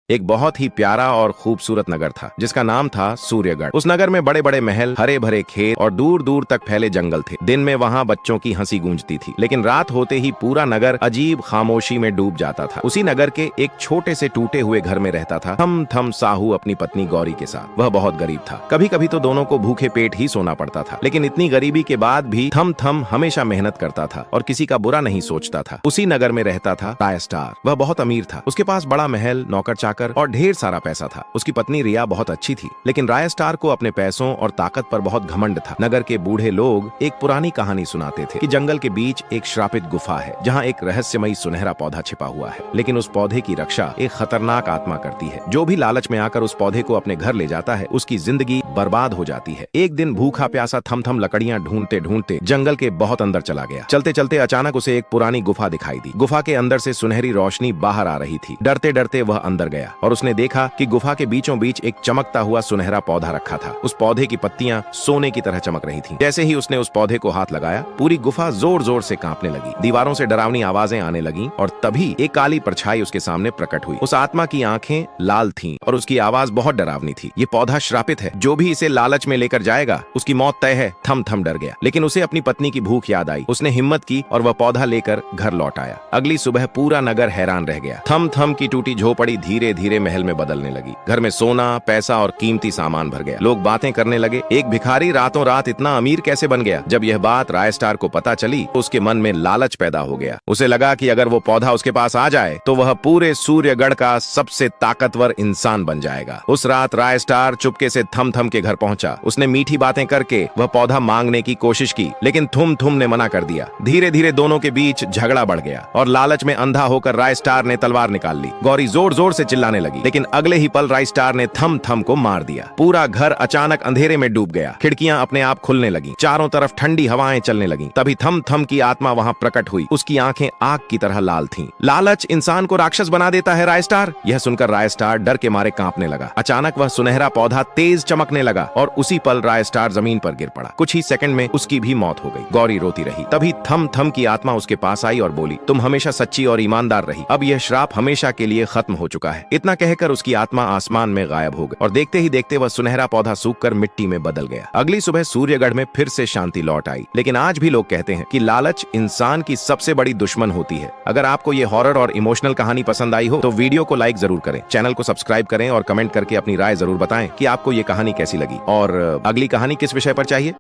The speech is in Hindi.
एक बहुत ही प्यारा और खूबसूरत नगर था जिसका नाम था सूर्यगढ़। उस नगर में बड़े बड़े महल, हरे भरे खेत और दूर दूर तक फैले जंगल थे। दिन में वहाँ बच्चों की हंसी गूंजती थी, लेकिन रात होते ही पूरा नगर अजीब खामोशी में डूब जाता था। उसी नगर के एक छोटे से टूटे हुए घर में रहता था थम थम साहू अपनी पत्नी गौरी के साथ। वह बहुत गरीब था, कभी कभी तो दोनों को भूखे पेट ही सोना पड़ता था, लेकिन इतनी गरीबी के बाद भी थम थम हमेशा मेहनत करता था और किसी का बुरा नहीं सोचता था। उसी नगर में रहता था राय स्टार। वह बहुत अमीर था, उसके पास बड़ा महल, नौकर चाकर और ढेर सारा पैसा था। उसकी पत्नी रिया बहुत अच्छी थी, लेकिन राय स्टार को अपने पैसों और ताकत पर बहुत घमंड था। नगर के बूढ़े लोग एक पुरानी कहानी सुनाते थे कि जंगल के बीच एक श्रापित गुफा है जहाँ एक रहस्यमयी सुनहरा पौधा छिपा हुआ है, लेकिन उस पौधे की रक्षा एक खतरनाक आत्मा करती है। जो भी लालच में आकर उस पौधे को अपने घर ले जाता है उसकी जिंदगी बर्बाद हो जाती है। एक दिन भूखा प्यासा थम थम लकड़ियां ढूंढते ढूंढते जंगल के बहुत अंदर चला गया। चलते चलते अचानक उसे एक पुरानी गुफा दिखाई दी। गुफा के अंदर से सुनहरी रोशनी बाहर आ रही थी। डरते डरते वह अंदर गया और उसने देखा कि गुफा के बीचों बीच एक चमकता हुआ सुनहरा पौधा रखा था। उस पौधे की पत्तियां सोने की तरह चमक रही थीं। जैसे ही उसने उस पौधे को हाथ लगाया, पूरी गुफा जोर जोर से कांपने लगी। दीवारों से डरावनी आवाजें आने लगीं और तभी एक काली परछाई उसके सामने प्रकट हुई। उस आत्मा की आंखें लाल थीं और उसकी आवाज बहुत डरावनी थी। ये पौधा श्रापित है, जो भी इसे लालच में लेकर जाएगा उसकी मौत तय है। थम थम डर गया, लेकिन उसे अपनी पत्नी की भूख याद आई। उसने हिम्मत की और वह पौधा लेकर घर लौट आया। अगली सुबह पूरा नगर हैरान रह गया। थम थम की टूटी झोपड़ी धीरे धीरे महल में बदलने लगी। घर में सोना, पैसा और कीमती सामान भर गया। लोग बातें करने लगे, एक भिखारी रातों रात इतना अमीर कैसे बन गया। जब यह बात राय स्टार को पता चली तो उसके मन में लालच पैदा हो गया। उसे लगा कि अगर वो पौधा उसके पास आ जाए तो वह पूरे सूर्यगढ़ का सबसे ताकतवर इंसान बन जाएगा। उस रात राय स्टार चुपके से थम थम के घर पहुंचा। उसने मीठी बातें करके वह पौधा मांगने की कोशिश की, लेकिन थुम थुम ने मना कर दिया। धीरे धीरे दोनों के बीच झगड़ा बढ़ गया और लालच में अंधा होकर राय स्टार ने तलवार निकाल ली। गौरी जोर जोर से चिल्लाने लगी, लेकिन अगले ही पल राय स्टार ने थम थम को मार दिया। पूरा घर अचानक अंधेरे में डूब गया। खिड़कियां अपने आप खुलने लगी, चारों तरफ ठंडी हवाएं चलने लगीं। तभी थम थम की आत्मा वहां प्रकट हुई। उसकी आंखें आग की तरह लाल थीं। लालच इंसान को राक्षस बना देता है राय स्टार। यह सुनकर राय स्टार डर के मारे कांपने लगा। अचानक वह सुनहरा पौधा तेज चमकने लगा और उसी पल राय स्टार जमीन पर गिर पड़ा। कुछ ही सेकंड में उसकी भी मौत हो गई। गौरी रोती रही। तभी थम थम की आत्मा उसके पास आई और बोली, तुम हमेशा सच्ची और ईमानदार रही, अब यह श्राप हमेशा के लिए खत्म हो चुका है। इतना कहकर उसकी आत्मा आसमान में गायब हो गई और देखते ही देखते वह सुनहरा पौधा सूखकर मिट्टी में बदल गया। अगली सुबह सूर्यगढ़ में फिर से शांति लौट आई, लेकिन आज भी लोग कहते हैं कि लालच इंसान की सबसे बड़ी दुश्मन होती है। अगर आपको ये हॉरर और इमोशनल कहानी पसंद आई हो तो वीडियो को लाइक जरूर करें, चैनल को सब्सक्राइब करें और कमेंट करके अपनी राय जरूर बताएं कि आपको ये कहानी कैसी लगी और अगली कहानी किस विषय पर चाहिए।